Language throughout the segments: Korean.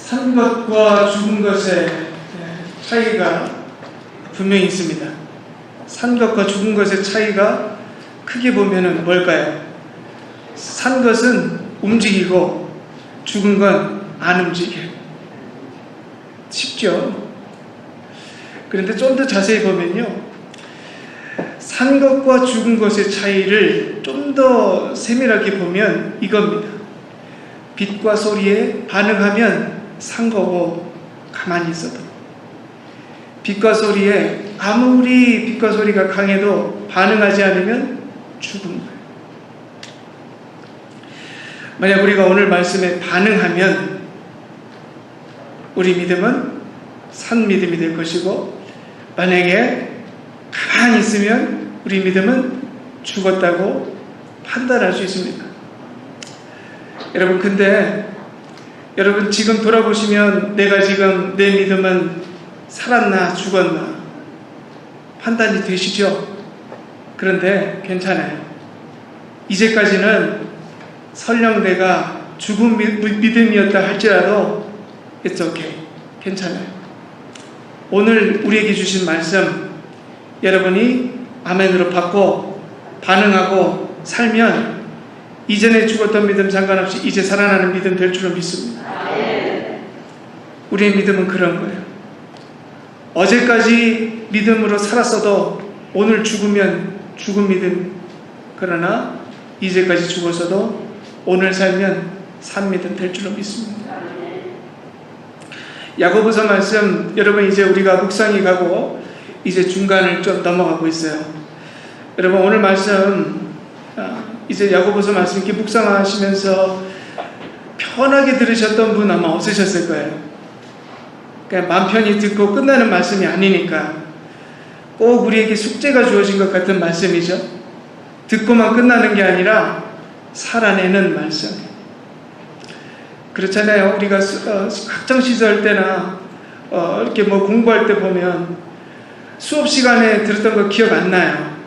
산 것과 죽은 것의 차이가 분명히 있습니다. 산 것과 죽은 것의 차이가 크게 보면은 뭘까요? 산 것은 움직이고 죽은 건 안 움직여요. 쉽죠? 그런데 좀 더 자세히 보면요, 산 것과 죽은 것의 차이를 좀 더 세밀하게 보면 이겁니다. 빛과 소리에 반응하면 산 거고, 가만히 있어도 빛과 소리에 아무리 빛과 소리가 강해도 반응하지 않으면 죽은 거예요. 만약 우리가 오늘 말씀에 반응하면 우리 믿음은 산 믿음이 될 것이고, 만약에 가만히 있으면 우리 믿음은 죽었다고 판단할 수 있습니다. 여러분, 근데 여러분 지금 돌아보시면 내가 지금 내 믿음은 살았나 죽었나 판단이 되시죠? 그런데 괜찮아요. 이제까지는 설령 내가 죽은 믿음이었다 할지라도 It's okay. 괜찮아요. 오늘 우리에게 주신 말씀 여러분이 아멘으로 받고 반응하고 살면 이전에 죽었던 믿음 상관없이 이제 살아나는 믿음 될 줄로 믿습니다. 우리의 믿음은 그런 거예요. 어제까지 믿음으로 살았어도 오늘 죽으면 죽은 믿음, 그러나 이제까지 죽었어도 오늘 살면 산 믿음 될 줄로 믿습니다. 야고보서 말씀, 여러분 이제 우리가 묵상이 가고 이제 중간을 좀 넘어가고 있어요. 여러분 오늘 말씀, 이제 야고보서 말씀 이렇게 묵상하시면서 편하게 들으셨던 분 아마 없으셨을 거예요. 그러니까 마음 편히 듣고 끝나는 말씀이 아니니까 꼭 우리에게 숙제가 주어진 것 같은 말씀이죠. 듣고만 끝나는 게 아니라 살아내는 말씀. 그렇잖아요. 우리가 학창 시절 때나 이렇게 뭐 공부할 때 보면 수업 시간에 들었던 거 기억 안 나요.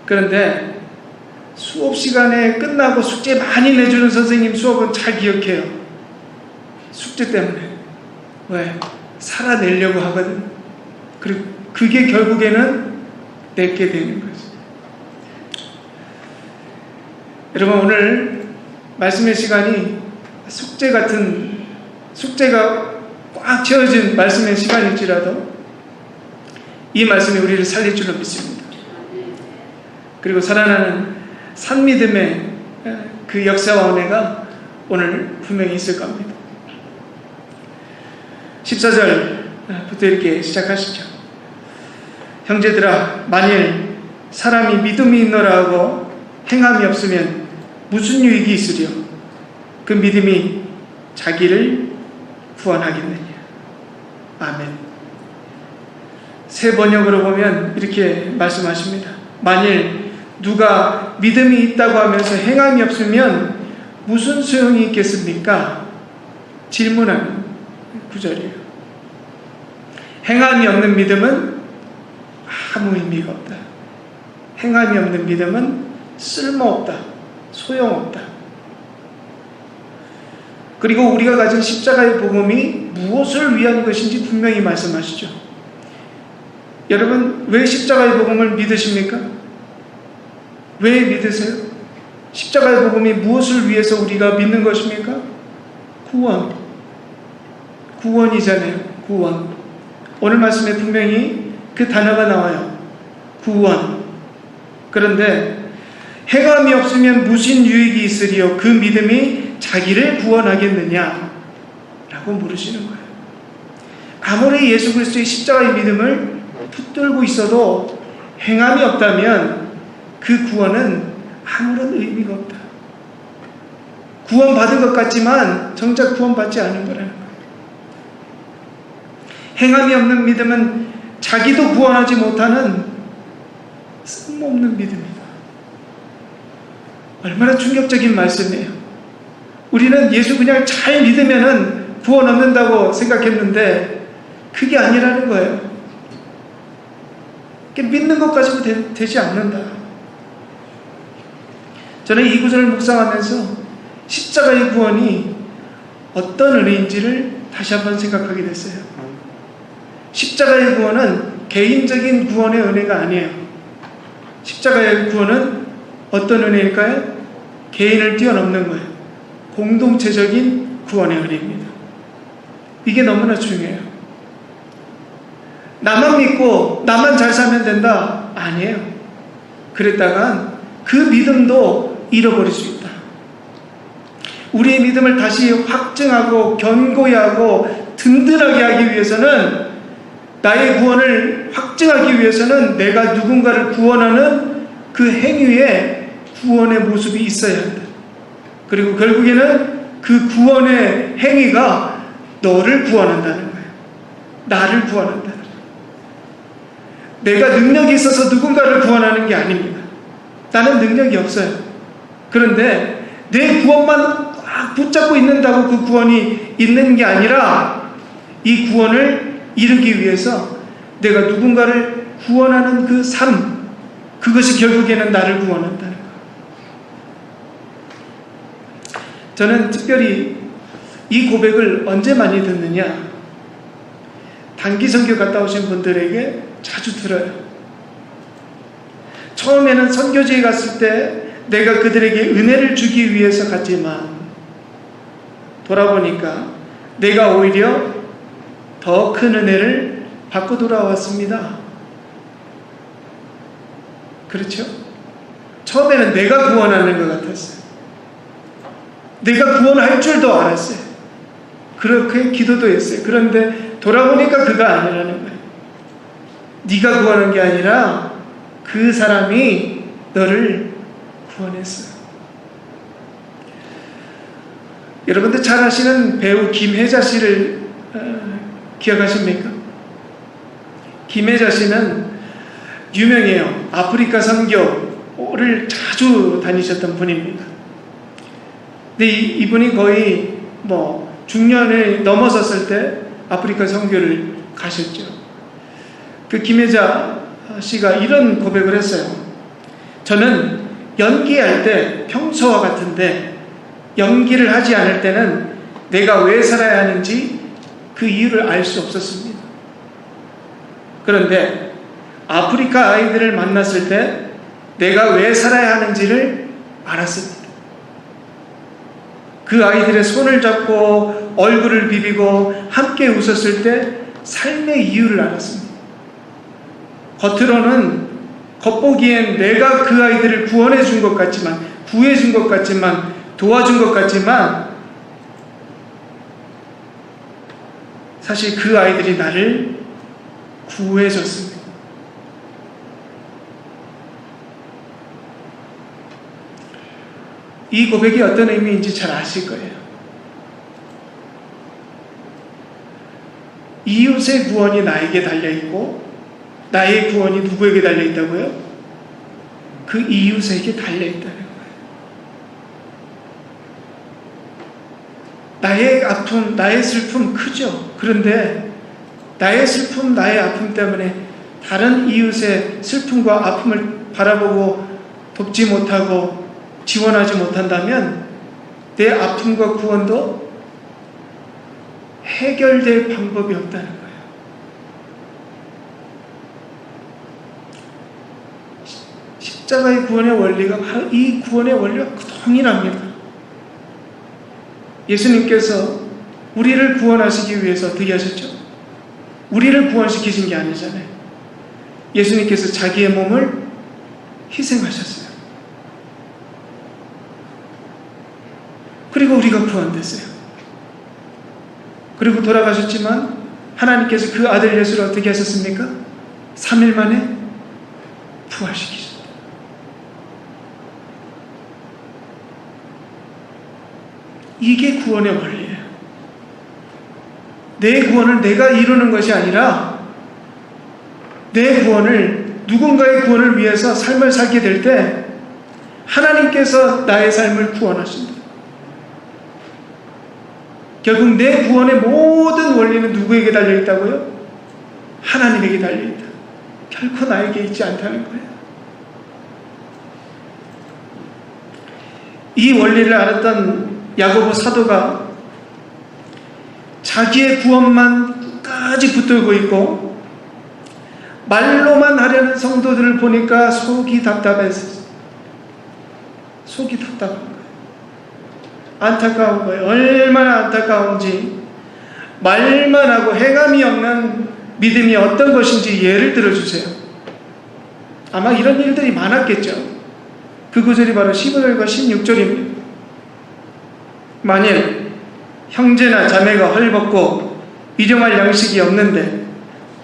그런데 수업 시간에 끝나고 숙제 많이 내주는 선생님 수업은 잘 기억해요. 숙제 때문에. 왜? 살아내려고 하거든. 그리고 그게 결국에는 내게 되는 거죠. 여러분 오늘 말씀의 시간이 숙제가 꽉 채워진 말씀의 시간일지라도 이 말씀이 우리를 살릴 줄로 믿습니다. 그리고 살아나는 산믿음의 그 역사와 은혜가 오늘 분명히 있을 겁니다. 14절부터 이렇게 시작하시죠. 형제들아, 만일 사람이 믿음이 있노라 하고 행함이 없으면 무슨 유익이 있으리요? 그 믿음이 자기를 구원하겠느냐. 아멘. 새 번역으로 보면 이렇게 말씀하십니다. 만일 누가 믿음이 있다고 하면서 행함이 없으면 무슨 소용이 있겠습니까? 질문하는 구절이에요. 행함이 없는 믿음은 아무 의미가 없다. 행함이 없는 믿음은 쓸모없다. 소용없다. 그리고 우리가 가진 십자가의 복음이 무엇을 위한 것인지 분명히 말씀하시죠. 여러분 왜 십자가의 복음을 믿으십니까? 왜 믿으세요? 십자가의 복음이 무엇을 위해서 우리가 믿는 것입니까? 구원. 구원이잖아요. 구원. 오늘 말씀에 분명히 그 단어가 나와요. 구원. 그런데 행함이 없으면 무슨 유익이 있으리요? 그 믿음이 자기를 구원하겠느냐? 라고 물으시는 거예요. 아무리 예수 그리스도의 십자가의 믿음을 붙들고 있어도 행함이 없다면 그 구원은 아무런 의미가 없다. 구원받은 것 같지만 정작 구원받지 않은 거라는 거예요. 행함이 없는 믿음은 자기도 구원하지 못하는 쓸모없는 믿음이다. 얼마나 충격적인 말씀이에요. 우리는 예수 그냥 잘 믿으면은 구원 얻는다고 생각했는데 그게 아니라는 거예요. 믿는 것까지도 되지 않는다. 저는 이 구절을 묵상하면서 십자가의 구원이 어떤 은혜인지를 다시 한번 생각하게 됐어요. 십자가의 구원은 개인적인 구원의 은혜가 아니에요. 십자가의 구원은 어떤 은혜일까요? 개인을 뛰어넘는 거예요. 공동체적인 구원의 은혜입니다. 이게 너무나 중요해요. 나만 믿고 나만 잘 살면 된다? 아니에요. 그랬다간 그 믿음도 잃어버릴 수 있다. 우리의 믿음을 다시 확증하고 견고히 하고 든든하게 하기 위해서는, 나의 구원을 확증하기 위해서는 내가 누군가를 구원하는 그 행위에 구원의 모습이 있어야 한다. 그리고 결국에는 그 구원의 행위가 너를 구원한다는 거예요. 나를 구원한다는 거예요. 내가 능력이 있어서 누군가를 구원하는 게 아닙니다. 나는 능력이 없어요. 그런데 내 구원만 딱 붙잡고 있는다고 그 구원이 있는 게 아니라, 이 구원을 이루기 위해서 내가 누군가를 구원하는 그 삶, 그것이 결국에는 나를 구원한다는 거예요. 저는 특별히 이 고백을 언제 많이 듣느냐, 단기 선교 갔다 오신 분들에게 자주 들어요. 처음에는 선교지에 갔을 때 내가 그들에게 은혜를 주기 위해서 갔지만, 돌아보니까 내가 오히려 더 큰 은혜를 받고 돌아왔습니다. 그렇죠? 처음에는 내가 구원하는 것 같았어요. 내가 구원할 줄도 알았어요. 그렇게 기도도 했어요. 그런데 돌아보니까 그가 아니라는 거예요. 네가 구원한 게 아니라 그 사람이 너를 구원했어요. 여러분들 잘 아시는 배우 김혜자 씨를 기억하십니까? 김혜자 씨는 유명해요. 아프리카 선교를 자주 다니셨던 분입니다. 근데 이분이 거의 중년을 넘어섰을 때 아프리카 선교를 가셨죠. 그 김혜자 씨가 이런 고백을 했어요. 저는 연기할 때 평소와 같은데, 연기를 하지 않을 때는 내가 왜 살아야 하는지 그 이유를 알 수 없었습니다. 그런데 아프리카 아이들을 만났을 때 내가 왜 살아야 하는지를 알았습니다. 그 아이들의 손을 잡고 얼굴을 비비고 함께 웃었을 때 삶의 이유를 알았습니다. 겉보기엔 내가 그 아이들을 구원해 준 것 같지만, 구해 준 것 같지만, 도와준 것 같지만, 사실 그 아이들이 나를 구해줬습니다. 이 고백이 어떤 의미인지 잘 아실 거예요. 이웃의 구원이 나에게 달려있고, 나의 구원이 누구에게 달려있다고요? 그 이웃에게 달려있다는 거예요. 나의 아픔, 나의 슬픔 크죠. 그런데 나의 슬픔, 나의 아픔 때문에 다른 이웃의 슬픔과 아픔을 바라보고 돕지 못하고 지원하지 못한다면 내 아픔과 구원도 해결될 방법이 없다는 거예요. 십자가의 구원의 원리가 바로 이 구원의 원리와 동일합니다. 예수님께서 우리를 구원하시기 위해서 어떻게 하셨죠? 우리를 구원시키신 게 아니잖아요. 예수님께서 자기의 몸을 희생하셨어요. 그리고 우리가 구원됐어요. 그리고 돌아가셨지만 하나님께서 그 아들 예수를 어떻게 하셨습니까? 3일 만에 부활시키셨어요. 이게 구원의 원리예요. 내 구원을 내가 이루는 것이 아니라 내 구원을, 누군가의 구원을 위해서 삶을 살게 될 때 하나님께서 나의 삶을 구원하신다. 결국 내 구원의 모든 원리는 누구에게 달려있다고요? 하나님에게 달려있다. 결코 나에게 있지 않다는 거예요. 이 원리를 알았던 야고보 사도가 자기의 구원만 끝까지 붙들고 있고 말로만 하려는 성도들을 보니까 속이 답답해서 속이 답답한 거예요. 안타까운 거예요. 얼마나 안타까운지 말만 하고 행함이 없는 믿음이 어떤 것인지 예를 들어주세요. 아마 이런 일들이 많았겠죠. 그 구절이 바로 15절과 16절입니다. 만일 형제나 자매가 헐벗고 일용할 양식이 없는데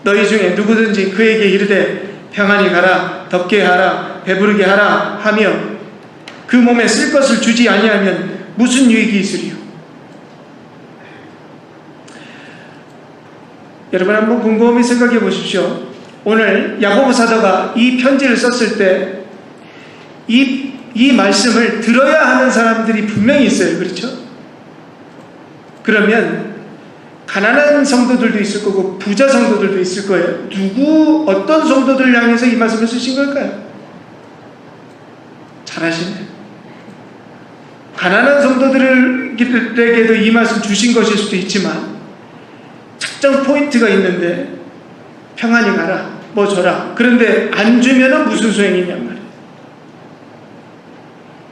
너희 중에 누구든지 그에게 이르되 평안히 가라, 덥게 하라, 배부르게 하라 하며 그 몸에 쓸 것을 주지 아니하면 무슨 유익이 있으리요? 여러분 한번 곰곰이 생각해 보십시오. 오늘 야고보 사도가 이 편지를 썼을 때 이 말씀을 들어야 하는 사람들이 분명히 있어요. 그렇죠? 그러면 가난한 성도들도 있을 거고 부자 성도들도 있을 거예요. 어떤 성도들을 향해서 이 말씀을 쓰신 걸까요? 잘 아시네요. 가난한 성도들에게도 이 말씀 주신 것일 수도 있지만 특정 포인트가 있는데 평안히 가라, 뭐 줘라. 그런데 안 주면은 무슨 소용이냔 말이에요.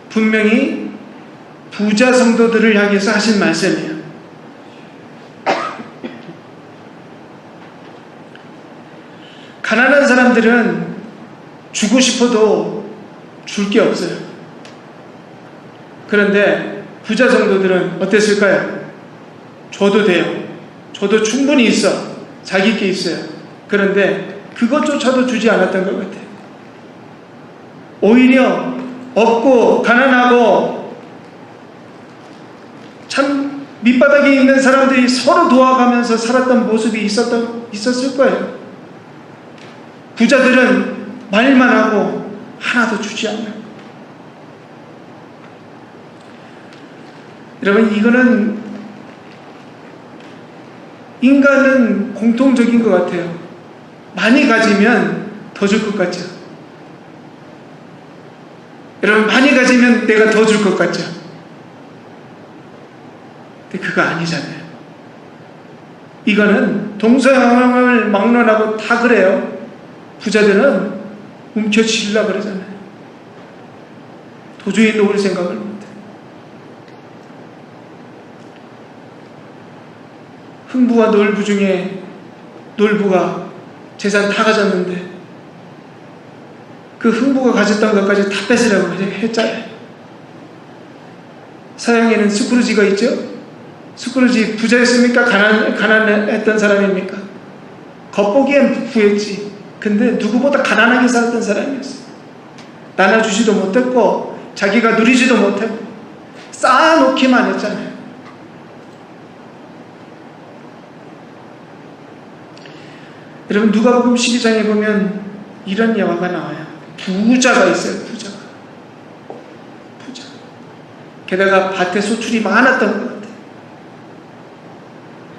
분명히 부자 성도들을 향해서 하신 말씀이에요. 가난한 사람들은 주고 싶어도 줄 게 없어요. 그런데 부자 성도들은 어땠을까요? 줘도 돼요. 줘도 충분히 있어. 자기 게 있어요. 그런데 그것조차도 주지 않았던 것 같아요. 오히려 없고 가난하고 참 밑바닥에 있는 사람들이 서로 도와가면서 살았던 모습이 있었을 거예요. 부자들은 말만 하고 하나도 주지 않는. 여러분 이거는 인간은 공통적인 것 같아요. 많이 가지면 더 줄 것 같죠. 여러분 많이 가지면 내가 더 줄 것 같죠. 근데 그거 아니잖아요. 이거는 동서양을 막론하고 다 그래요. 부자들은 움켜쥐려고 그러잖아요. 도저히 놓을 생각을 못해. 흥부와 놀부 중에 놀부가 재산 다 가졌는데 그 흥부가 가졌던 것까지 다 뺏으려고 했잖아요. 서양에는 스크루지가 있죠? 스크루지 부자였습니까? 가난했던 사람입니까? 겉보기엔 부했지. 근데 누구보다 가난하게 살았던 사람이었어요. 나눠주지도 못했고 자기가 누리지도 못했고 쌓아놓기만 했잖아요. 여러분 누가복음 12장에 보면 이런 예화가 나와요. 부자가 있어요. 부자. 게다가 밭에 소출이 많았던 것 같아요.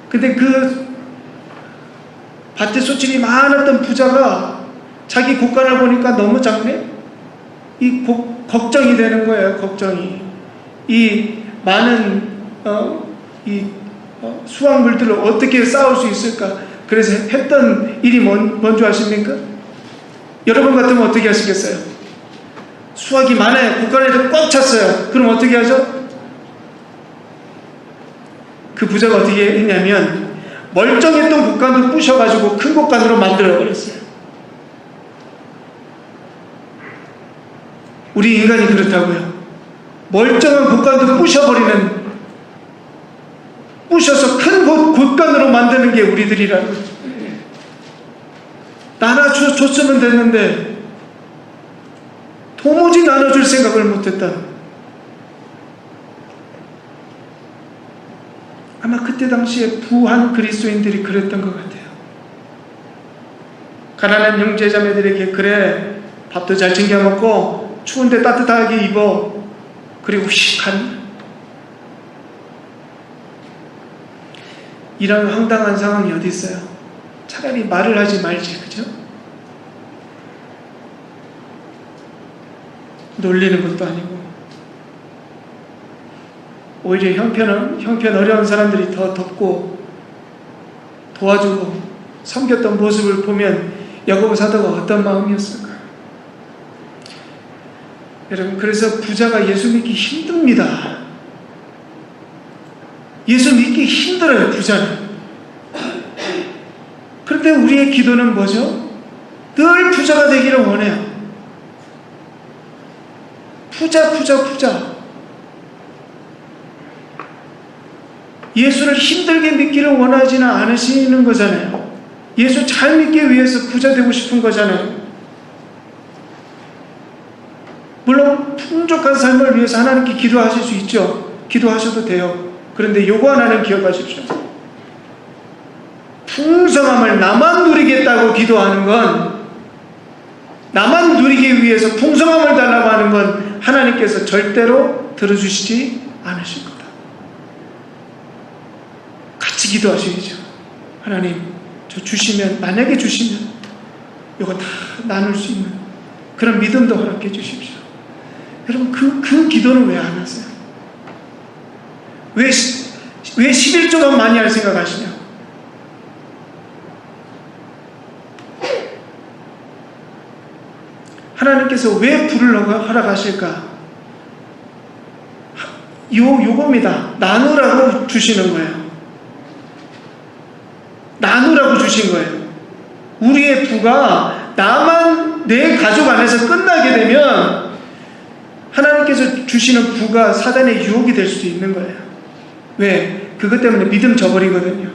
근데 그 밭에 소출이 많았던 부자가 자기 곡간을 보니까 너무 작네? 걱정이 되는 거예요. 걱정이. 이 많은 수확물들을 어떻게 쌓을 수 있을까? 그래서 했던 일이 뭔지 아십니까? 여러분 같으면 어떻게 하시겠어요? 수확이 많아요. 곡간에도 꽉 찼어요. 그럼 어떻게 하죠? 그 부자가 어떻게 했냐면 멀쩡했던 곡간도 부셔가지고 큰 곡간으로 만들어버렸어요. 우리 인간이 그렇다고요. 멀쩡한 곡간도 부셔서 큰 곡간으로 만드는 게 우리들이라고. 나눠줬으면 됐는데 도무지 나눠줄 생각을 못했다. 아마 그때 당시에 부한 그리스도인들이 그랬던 것 같아요. 가난한 형제자매들에게 그래 밥도 잘 챙겨 먹고 추운데 따뜻하게 입어 그리고 휙한 이런 황당한 상황이 어디 있어요? 차라리 말을 하지 말지, 그죠? 놀리는 것도 아니고 오히려 형편 어려운 사람들이 더 덥고 도와주고 섬겼던 모습을 보면 야고보 사도가 어떤 마음이었을까요? 여러분, 그래서 부자가 예수 믿기 힘듭니다. 예수 믿기 힘들어요, 부자는. 그런데 우리의 기도는 뭐죠? 늘 부자가 되기를 원해요. 부자. 예수를 힘들게 믿기를 원하지는 않으시는 거잖아요. 예수 잘 믿기 위해서 부자 되고 싶은 거잖아요. 물론 풍족한 삶을 위해서 하나님께 기도하실 수 있죠. 기도하셔도 돼요. 그런데 요거 하나는 기억하십시오. 풍성함을 나만 누리겠다고 기도하는 건, 나만 누리기 위해서 풍성함을 달라고 하는 건 하나님께서 절대로 들어주시지 않으실 거다. 같이 기도하셔야죠. 하나님, 저 주시면, 만약에 주시면 이거 다 나눌 수 있는 그런 믿음도 허락해 주십시오. 여러분, 그 기도는 왜 안 하세요? 왜 11조만 많이 할 생각하시냐? 하나님께서 왜 불을 허락하실까? 요겁니다. 나누라고 주시는 거예요. 나누라고 주신 거예요. 우리의 부가 나만, 내 가족 안에서 끝나게 되면 하나님께서 주시는 부가 사단의 유혹이 될 수도 있는 거예요. 왜? 그것 때문에 믿음 저버리거든요.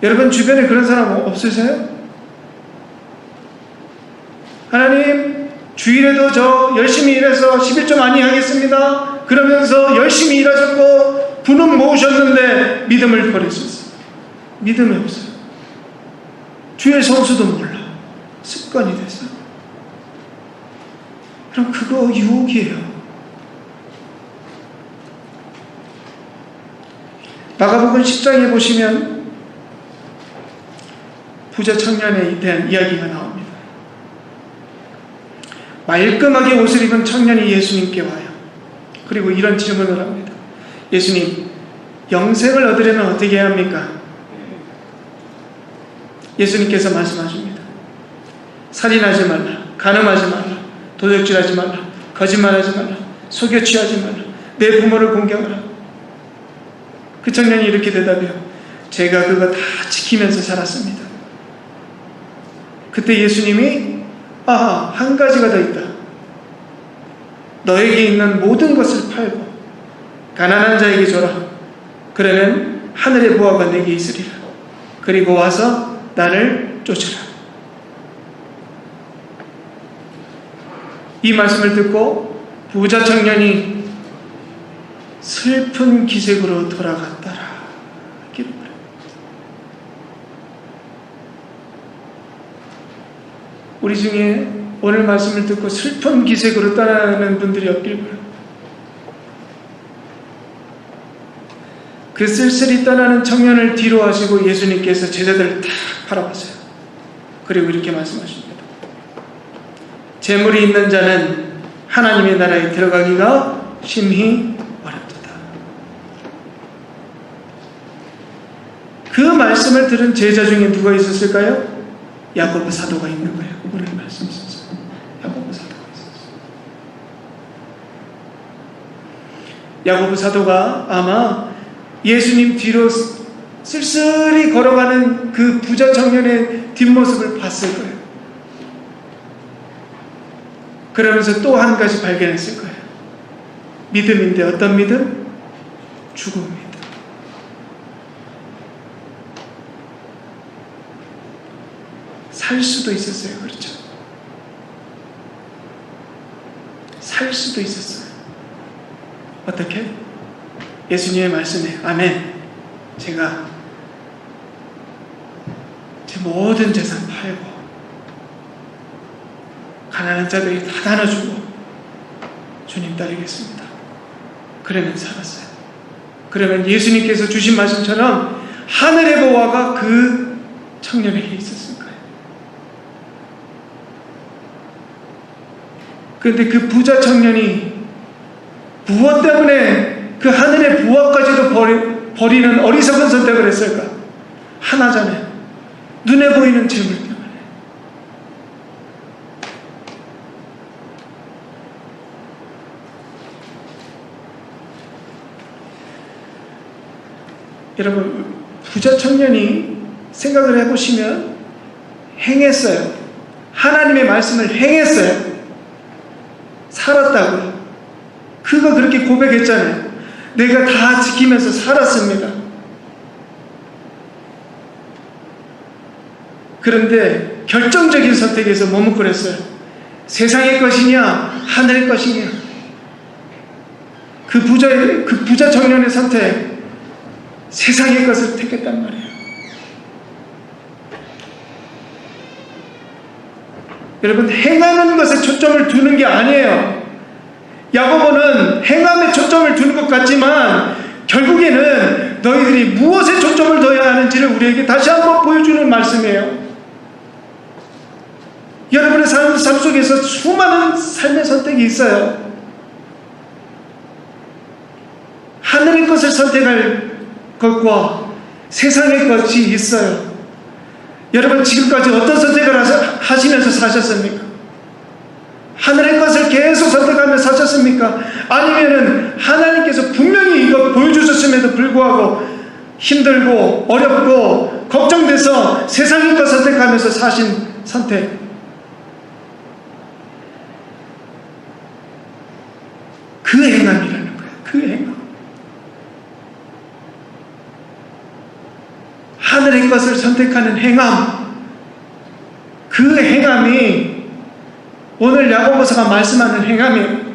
여러분 주변에 그런 사람 없으세요? 하나님, 주일에도 저 열심히 일해서 11조 많이 하겠습니다. 그러면서 열심히 일하셨고 부는 모으셨는데 믿음을 버리셨어요. 믿음이 없어요. 주의 성수도 몰라. 습관이 됐어요. 그럼 그거 유혹이에요. 마가복음 10장에 보시면 부자 청년에 대한 이야기가 나옵니다. 말끔하게 옷을 입은 청년이 예수님께 와요. 그리고 이런 질문을 합니다. 예수님, 영생을 얻으려면 어떻게 해야 합니까? 예수님께서 말씀하십니다. 살인하지 말라, 간음하지 말라, 도둑질하지 말라, 거짓말하지 말라, 속여 취하지 말라, 내 부모를 공경하라. 그 청년이 이렇게 대답해요. 제가 그거 다 지키면서 살았습니다. 그때 예수님이 한 가지가 더 있다. 너에게 있는 모든 것을 팔고 가난한 자에게 줘라. 그러면 하늘의 보화가 내게 있으리라. 그리고 와서 나를 쫓으라. 이 말씀을 듣고 부자 청년이 슬픈 기색으로 돌아갔더라. 우리 중에 오늘 말씀을 듣고 슬픈 기색으로 떠나는 분들이 없길 바랍니다. 그 쓸쓸히 떠나는 청년을 뒤로 하시고 예수님께서 제자들을 딱 바라보세요. 그리고 이렇게 말씀하십니다. 재물이 있는 자는 하나님의 나라에 들어가기가 심히 어렵도다. 그 말씀을 들은 제자 중에 누가 있었을까요? 야고보 사도가 있는 거예요. 오늘 말씀 있었어요. 야고보 사도가 있었어요. 야고보 사도가 아마 예수님 뒤로 쓸쓸히 걸어가는 그 부자 청년의 뒷모습을 봤을 거예요. 그러면서 또 한 가지 발견했을 거예요. 믿음인데 어떤 믿음? 죽음 믿음. 살 수도 있었어요. 그렇죠? 살 수도 있었어요. 어떻게? 예수님의 말씀에 아멘. 제가 제 모든 재산 팔고 가난한 자들이 다 나눠주고 주님 따르겠습니다. 그러면 살았어요. 그러면 예수님께서 주신 말씀처럼 하늘의 보화가 그 청년에게 있었을 거예요. 그런데 그 부자 청년이 무엇 때문에 그 하늘의 보화까지도 버리는 어리석은 선택을 했을까? 하나잖아요. 눈에 보이는 재물 때문에. 여러분, 부자 청년이 생각을 해보시면 행했어요. 하나님의 말씀을 행했어요. 살았다고요. 그거 그렇게 고백했잖아요. 내가 다 지키면서 살았습니다. 그런데 결정적인 선택에서 머뭇거렸어요. 세상의 것이냐 하늘의 것이냐. 그 부자 청년의 선택, 세상의 것을 택했단 말이에요. 여러분, 행하는 것에 초점을 두는 게 아니에요. 야고보는 행함에 초점을 두는 것 같지만 결국에는 너희들이 무엇에 초점을 둬야 하는지를 우리에게 다시 한번 보여주는 말씀이에요. 여러분의 삶 속에서 수많은 삶의 선택이 있어요. 하늘의 것을 선택할 것과 세상의 것이 있어요. 여러분, 지금까지 어떤 선택을 하시면서 사셨습니까? 하늘의 것을 계속 선택하며 사셨습니까? 아니면은 하나님께서 분명히 이거 보여주셨음에도 불구하고 힘들고 어렵고 걱정돼서 세상의 것 선택하면서 사신 선택. 그 행함이라는 거예요. 그 행함. 하늘의 것을 선택하는 행함. 그 행함이 오늘 야고보서가 말씀하는 행함이에요.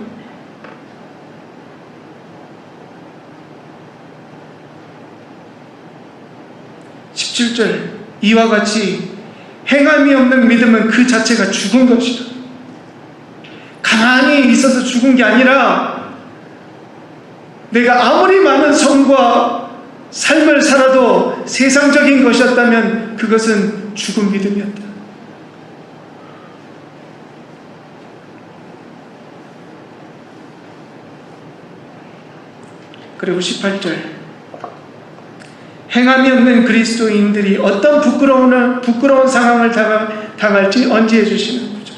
17절, 이와 같이 행함이 없는 믿음은 그 자체가 죽은 것이다. 가만히 있어서 죽은 게 아니라 내가 아무리 많은 성과 삶을 살아도 세상적인 것이었다면 그것은 죽은 믿음이었다. 그리고 18절, 행함이 없는 그리스도인들이 어떤 부끄러운 상황을 당할지 언지해 주시는 거죠.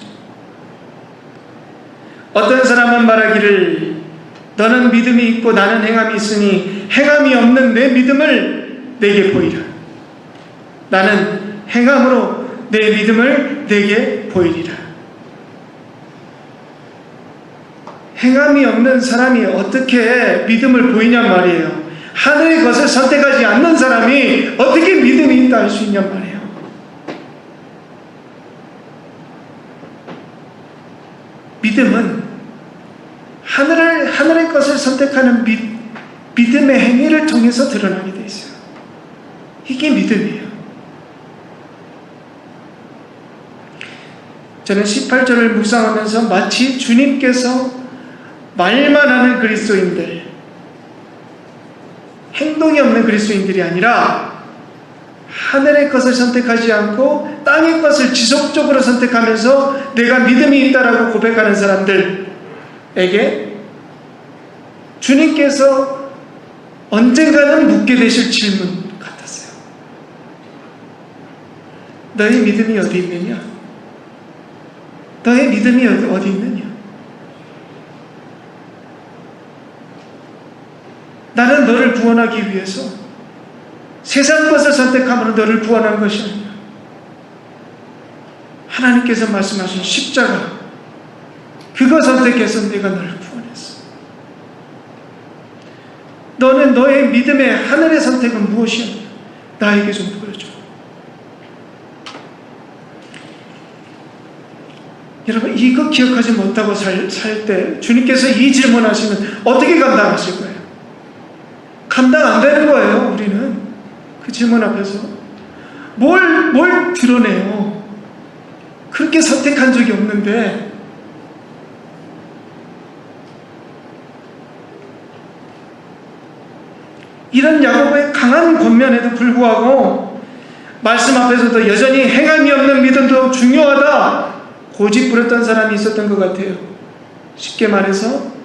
어떤 사람은 말하기를 너는 믿음이 있고 나는 행함이 있으니 행함이 없는 내 믿음을 내게 보이라. 나는 행함으로 내 믿음을 내게 보이리라. 행함이 없는 사람이 어떻게 믿음을 보이냔 말이에요. 하늘의 것을 선택하지 않는 사람이 어떻게 믿음이 있다 할 수 있냔 말이에요. 믿음은 하늘의 것을 선택하는 믿음의 행위를 통해서 드러나게 돼 있어요. 이게 믿음이에요. 저는 18절을 묵상하면서 마치 주님께서 말만 하는 그리스도인들, 행동이 없는 그리스도인들이 아니라 하늘의 것을 선택하지 않고 땅의 것을 지속적으로 선택하면서 내가 믿음이 있다라고 고백하는 사람들에게 주님께서 언젠가는 묻게 되실 질문 같았어요. 너의 믿음이 어디 있느냐? 너의 믿음이 어디 있느냐? 나는 너를 구원하기 위해서 세상 것을 선택함으로 너를 구원한 것이 아니야. 하나님께서 말씀하신 십자가, 그거 선택해서 내가 너를 구원했어. 너는 너의 믿음의 하늘의 선택은 무엇이었냐? 나에게 좀 보여줘. 여러분, 이거 기억하지 못하고 살 때 주님께서 이 질문하시면 어떻게 감당하실 거예요? 감당 안 되는 거예요. 우리는 그 질문 앞에서 뭘 드러내요? 그렇게 선택한 적이 없는데. 이런 야고보의 강한 권면에도 불구하고 말씀 앞에서도 여전히 행함이 없는 믿음도 중요하다 고집 부렸던 사람이 있었던 것 같아요. 쉽게 말해서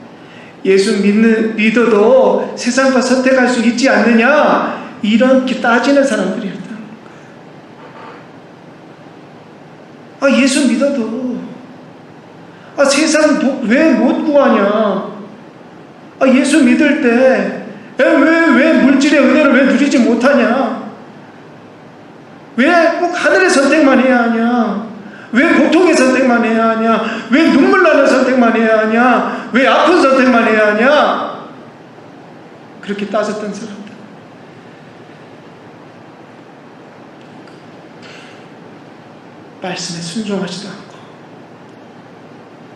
예수 믿어도 세상과 선택할 수 있지 않느냐, 이렇게 따지는 사람들이었다. 예수 믿어도 세상 왜 못 구하냐? 예수 믿을 때 왜 물질의 은혜를 왜 누리지 못하냐? 왜 꼭 하늘의 선택만 해야 하냐? 왜 고통의 선택만 해야 하냐? 왜 눈물 나는 선택만 해야 하냐? 왜 아픈 선택만 해야 하냐? 그렇게 따졌던 사람들. 말씀에 순종하지도 않고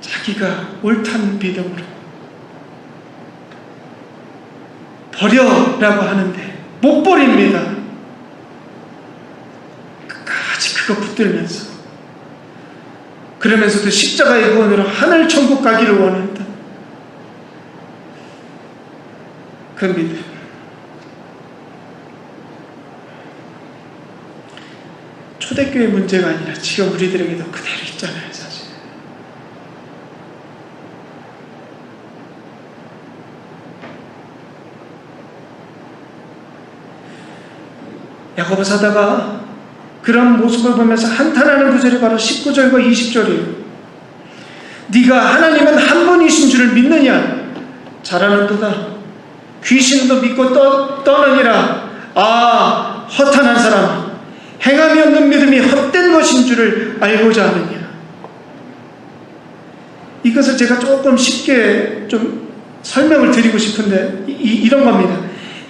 자기가 옳다는 믿음으로 버려라고 하는데 못 버립니다. 끝까지 그거 붙들면서, 그러면서도 십자가의 구원으로 하늘 천국 가기를 원한다. 그 믿음. 초대교회 문제가 아니라 지금 우리들에게도 그대로 있잖아요, 사실. 야고보 사도가 그런 모습을 보면서 한탄하는 구절이 바로 19절과 20절이에요. 네가 하나님은 한 분이신 줄을 믿느냐? 잘하는도다. 귀신도 믿고 떠느니라. 허탄한 사람, 행함이 없는 믿음이 헛된 것인 줄을 알고자 하느냐. 이것을 제가 조금 쉽게 좀 설명을 드리고 싶은데 이런 겁니다.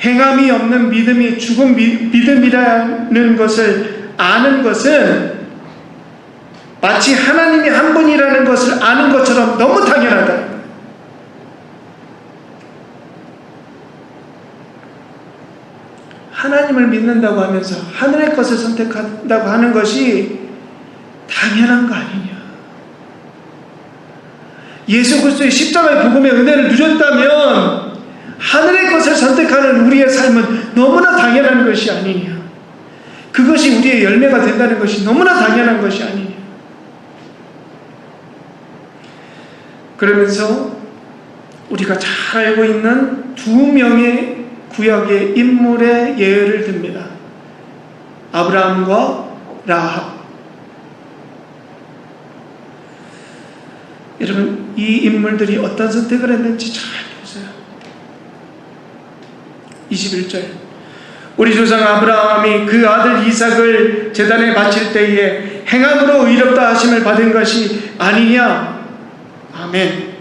행함이 없는 믿음이 죽은 믿음이라는 것을 아는 것은 마치 하나님이 한 분이라는 것을 아는 것처럼 너무 당연하다. 하나님을 믿는다고 하면서 하늘의 것을 선택한다고 하는 것이 당연한 거 아니냐. 예수 그리스도의 십자가의 복음의 은혜를 누렸다면 하늘의 것을 선택하는 우리의 삶은 너무나 당연한 것이 아니냐. 그것이 우리의 열매가 된다는 것이 너무나 당연한 것이 아니냐. 그러면서 우리가 잘 알고 있는 두 명의 구약의 인물의 예를 듭니다. 아브라함과 라합. 여러분, 이 인물들이 어떤 선택을 했는지 잘 보세요. 21절. 우리 조상 아브라함이 그 아들 이삭을 제단에 바칠 때에 행함으로 의롭다 하심을 받은 것이 아니냐. 아멘.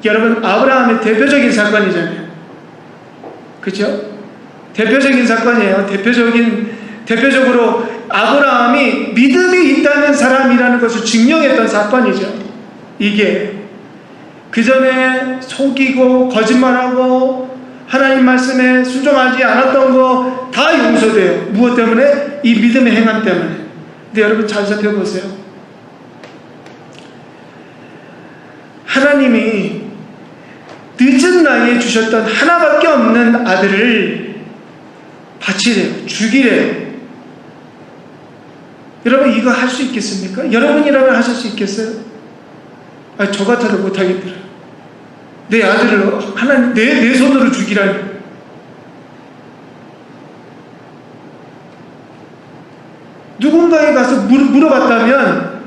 여러분, 아브라함의 대표적인 사건이잖아요. 그죠? 대표적인 사건이에요. 대표적으로 아브라함이 믿음이 있다는 사람이라는 것을 증명했던 사건이죠. 이게 그 전에 속이고 거짓말하고 하나님 말씀에 순종하지 않았던 거 다 용서돼요. 무엇 때문에? 이 믿음의 행함 때문에. 근데 여러분 잘 살펴보세요. 하나님이 늦은 나이에 주셨던 하나밖에 없는 아들을 바치래요. 죽이래요. 여러분 이거 할 수 있겠습니까? 여러분이라면 하실 수 있겠어요? 저 같아도 못하겠더라. 내 아들을 하나님 내 손으로 죽이라니. 누군가에 가서 물어봤다면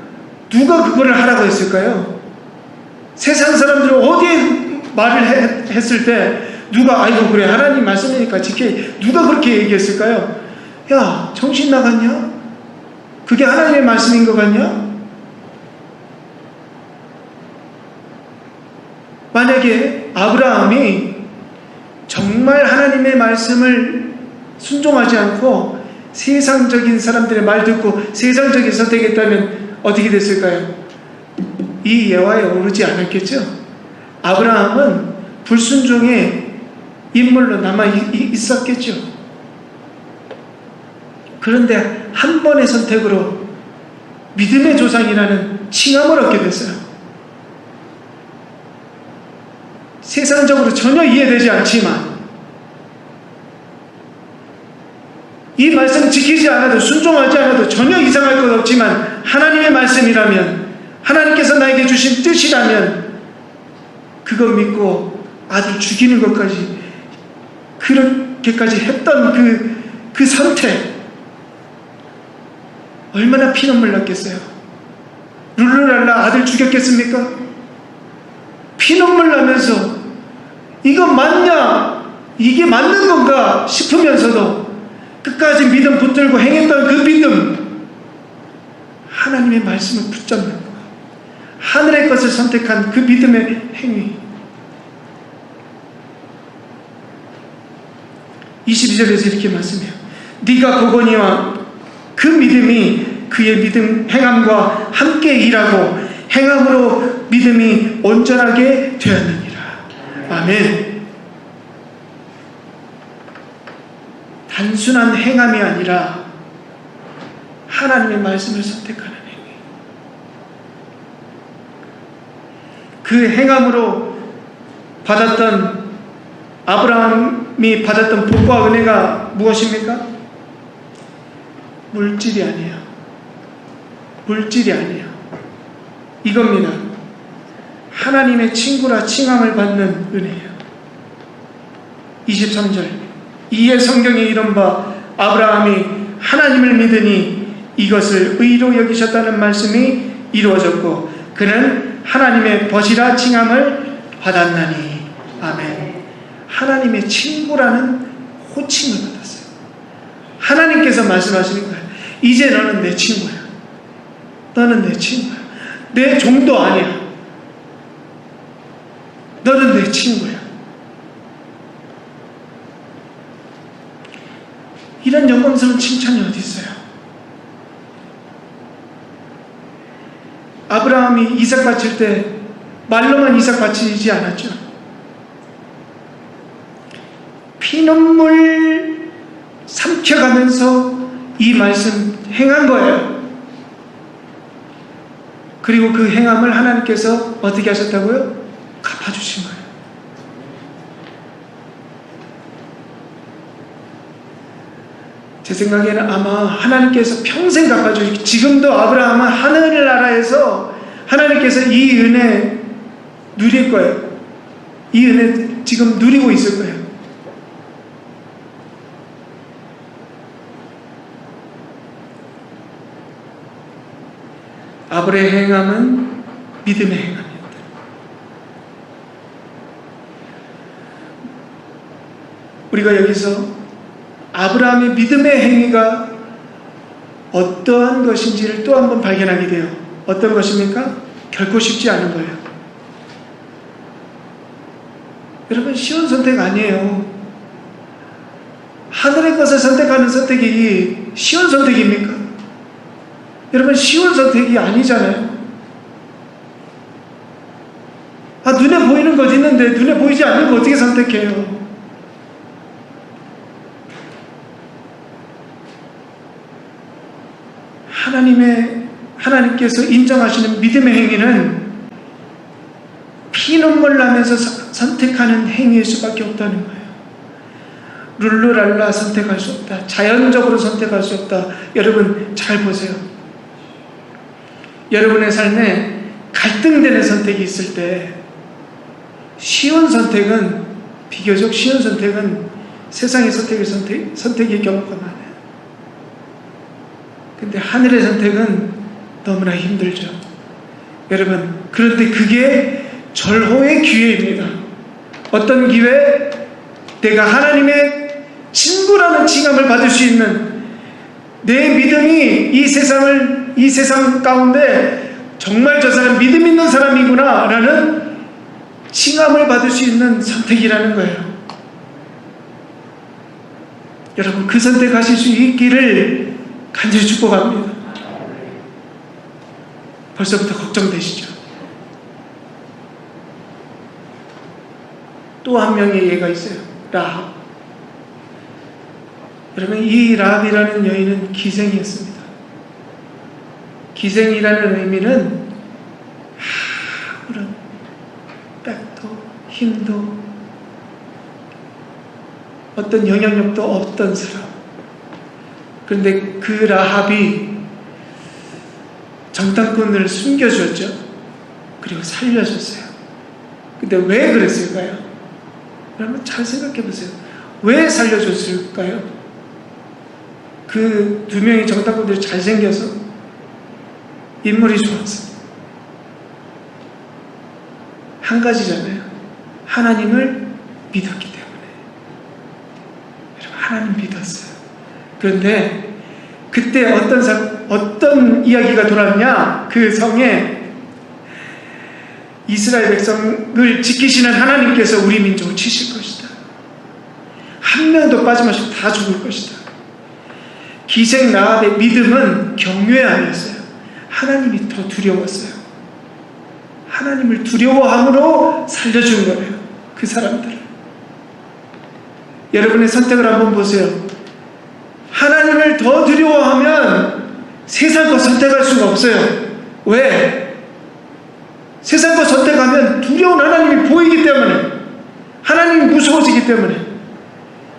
누가 그거를 하라고 했을까요? 세상 사람들은 어디에 말을 했을 때 누가 아이고 그래 하나님 말씀이니까 지켜, 누가 그렇게 얘기했을까요? 야 정신 나갔냐? 그게 하나님의 말씀인 것 같냐? 만약에 아브라함이 정말 하나님의 말씀을 순종하지 않고 세상적인 사람들의 말 듣고 세상적인 선택했다면 어떻게 됐을까요? 이 예화에 오르지 않았겠죠? 아브라함은 불순종의 인물로 남아 있었겠죠. 그런데 한 번의 선택으로 믿음의 조상이라는 칭함을 얻게 됐어요. 세상적으로 전혀 이해되지 않지만 이 말씀 지키지 않아도 순종하지 않아도 전혀 이상할 것 없지만 하나님의 말씀이라면, 하나님께서 나에게 주신 뜻이라면 그거 믿고 아들 죽이는 것까지, 그렇게까지 했던 그 선택, 얼마나 피눈물 났겠어요? 룰루랄라 아들 죽였겠습니까? 피눈물 나면서 이거 맞냐? 이게 맞는 건가? 싶으면서도 끝까지 믿음 붙들고 행했던 그 믿음, 하나님의 말씀을 붙잡는 것, 하늘의 것을 선택한 그 믿음의 행위. 22절에서 이렇게 말씀해요. 네가 보거니와 그 믿음이 그의 믿음 행함과 함께 일하고 행함으로 믿음이 온전하게 되었느니라. 아멘. 단순한 행함이 아니라 하나님의 말씀을 선택하는 행위. 그 행함으로 받았던, 아브라함이 받았던 복과 은혜가 무엇입니까? 물질이 아니에요. 물질이 아니에요. 이겁니다. 하나님의 친구라 칭함을 받는 은혜예요. 23절, 이에 성경에 이른 바 아브라함이 하나님을 믿으니 이것을 의로 여기셨다는 말씀이 이루어졌고 그는 하나님의 벗이라 칭함을 받았나니. 아멘. 하나님의 친구라는 호칭을 받았어요. 하나님께서 말씀하시는 거예요. 이제 너는 내 친구야. 너는 내 친구야. 내 종도 아니야. 너는 내 친구야. 이런 영광스러운 칭찬이 어디 있어요? 아브라함이 이삭 바칠 때 말로만 이삭 바치지 않았죠. 피눈물 삼켜가면서 이 말씀 행한 거예요. 그리고 그 행함을 하나님께서 어떻게 하셨다고요? 갚아주신 거예요. 제 생각에는 아마 하나님께서 평생 갚아주시고, 지금도 아브라함은 하늘나라에서 하나님께서 이 은혜 누릴 거예요. 이 은혜 지금 누리고 있을 거예요. 아브라함의 행함은 믿음의 행함입니다. 우리가 여기서 아브라함의 믿음의 행위가 어떠한 것인지를 또 한 번 발견하게 돼요. 어떤 것입니까? 결코 쉽지 않은 거예요. 여러분, 쉬운 선택 아니에요. 하늘의 것을 선택하는 선택이 쉬운 선택입니까? 여러분, 쉬운 선택이 아니잖아요. 눈에 보이는 것 있는데 눈에 보이지 않는 거 어떻게 선택해요? 하나님께서 인정하시는 믿음의 행위는 피눈물 나면서 선택하는 행위일 수밖에 없다는 거예요. 룰루랄라 선택할 수 없다. 자연적으로 선택할 수 없다. 여러분 잘 보세요. 여러분의 삶에 갈등되는 선택이 있을 때 쉬운 선택은, 비교적 쉬운 선택은 세상의 선택의 경우가 많아요. 근데 하늘의 선택은 너무나 힘들죠. 여러분, 그런데 그게 절호의 기회입니다. 어떤 기회? 내가 하나님의 친구라는 칭함을 받을 수 있는, 내 믿음이 이 세상 가운데 정말 저 사람 믿음 있는 사람이구나 라는 칭함을 받을 수 있는 선택이라는 거예요. 여러분, 그 선택하실 수 있기를 간절히 축복합니다. 벌써부터 걱정되시죠? 또 한 명의 예가 있어요. 라합. 여러분, 이 라합이라는 여인은 기생이었습니다. 기생이라는 의미는 아무런 백도 힘도 어떤 영향력도 없던 사람. 그런데 그 라합이 정탐꾼을 숨겨주었죠. 그리고 살려줬어요. 근데 왜 그랬을까요? 여러분 잘 생각해 보세요. 왜 살려줬을까요? 그 두 명의 정탐꾼들이 잘생겨서 인물이 좋았어. 한 가지잖아요. 하나님을 믿었기 때문에. 여러분 하나님 믿었어요. 그런데 그때 어떤 이야기가 돌았냐? 그 성에 이스라엘 백성을 지키시는 하나님께서 우리 민족을 치실 것이다. 한 명도 빠짐없이 다 죽을 것이다. 기생 라합의 믿음은 경외 아니었어요. 하나님이 더 두려웠어요. 하나님을 두려워함으로 살려준 거예요. 그 사람들을. 여러분의 선택을 한번 보세요. 하나님을 더 두려워하면 세상 거 선택할 수가 없어요. 왜? 세상 거 선택하면 두려운 하나님이 보이기 때문에, 하나님이 무서워지기 때문에.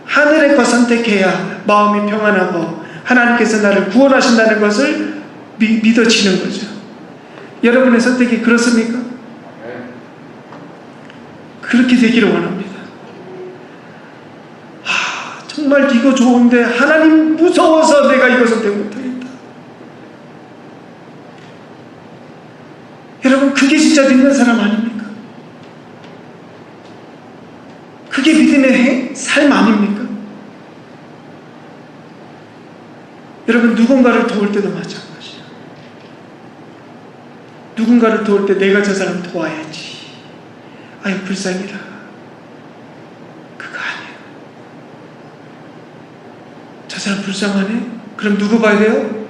하늘의 거 선택해야 마음이 평안하고 하나님께서 나를 구원하신다는 것을 믿어지는 거죠. 여러분의 선택이 그렇습니까? 그렇게 되기를 원합니다. 정말 이거 좋은데 하나님 무서워서 내가 이거 선택 못하겠다. 여러분 그게 진짜 믿는 사람 아닙니까? 그게 믿음의 삶 아닙니까? 여러분 누군가를 도울 때도 마찬가지야. 누군가를 도울 때 내가 저 사람 도와야지. 아유 불쌍이라. 그거 아니에요. 저 사람 불쌍하네? 그럼 누구 봐야 돼요?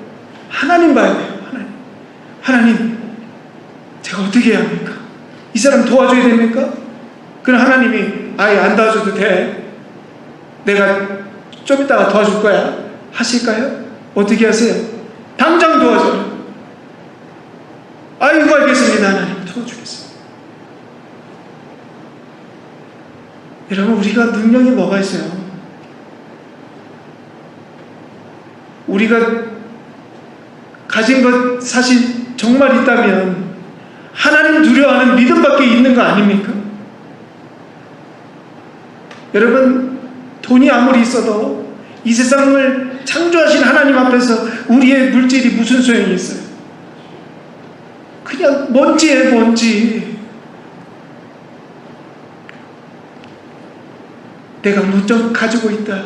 하나님 봐야 돼요. 하나님 제가 어떻게 해야 합니까? 이 사람 도와줘야 됩니까? 그럼 하나님이 아예 안 도와줘도 돼. 내가 좀 이따가 도와줄 거야. 하실까요? 어떻게 하세요? 당장 도와줘요. 아이고 알겠습니다. 하나님 도와주겠습니다. 여러분 우리가 능력이 뭐가 있어요? 우리가 가진 것 사실 정말 있다면 하나님 두려워하는 믿음밖에 있는 거 아닙니까? 여러분 돈이 아무리 있어도 이 세상을 창조하신 하나님 앞에서 우리의 물질이 무슨 소용이 있어요? 그냥 먼지예요, 먼지. 내가 뭐 좀 가지고 있다.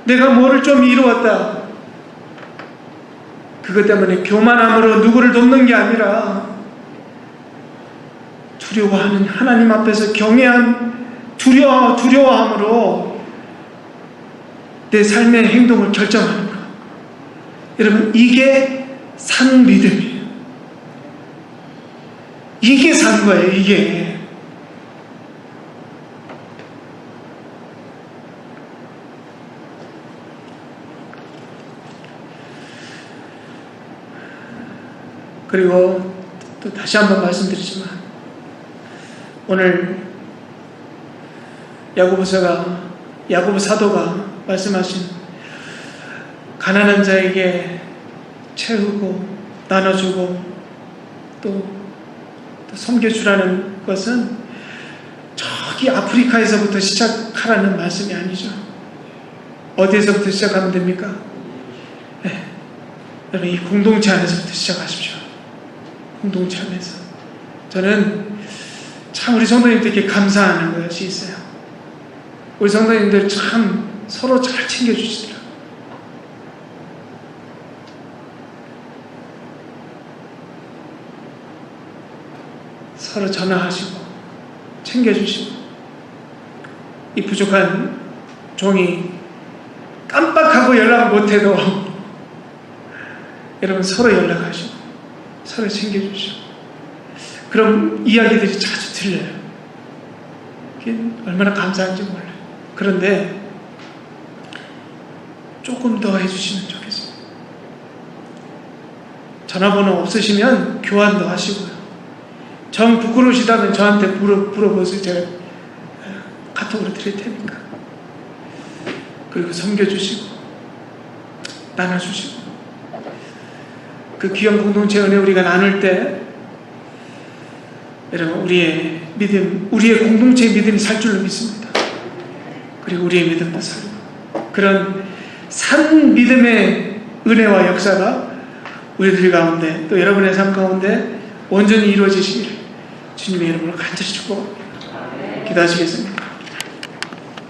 내가 뭐를 좀 이루었다. 그것 때문에 교만함으로 누구를 돕는 게 아니라 두려워하는 하나님 앞에서 두려워함으로 내 삶의 행동을 결정하는 것. 여러분 이게 산 믿음이에요. 이게 산 거예요. 이게. 그리고 또 다시 한번 말씀드리지만 오늘 야고보 사도가 말씀하신 가난한 자에게 채우고 나눠주고 또 섬겨주라는 것은 저기 아프리카에서부터 시작하라는 말씀이 아니죠. 어디에서부터 시작하면 됩니까? 네. 여러분 이 공동체 안에서부터 시작하십시오. 공동체 안에서. 저는 참 우리 성도님들께 감사하는 것이 있어요. 우리 성도님들 참 서로 잘 챙겨주시더라고요. 서로 전화하시고 챙겨주시고 이 부족한 종이 깜빡하고 연락을 못해도 여러분 서로 연락하시고 서로 챙겨주시고 그럼 이야기들이 자주 들려요. 그게 얼마나 감사한지 몰라요. 그런데 조금 더 해주시면 좋겠어요. 전화번호 없으시면 교환도 하시고요. 정 부끄러우시다면 저한테 물어보세요. 제가 카톡으로 드릴 테니까. 그리고 섬겨주시고 나눠주시고 그 귀한 공동체 은혜 우리가 나눌 때 여러분 우리의 믿음, 우리의 공동체의 믿음이 살 줄로 믿습니다. 그리고 우리의 믿음도 살고 그런 산 믿음의 은혜와 역사가 우리들 가운데 또 여러분의 삶 가운데 온전히 이루어지시기를 주님의 이름으로 간절히 축복합니다. 기도하시겠습니다.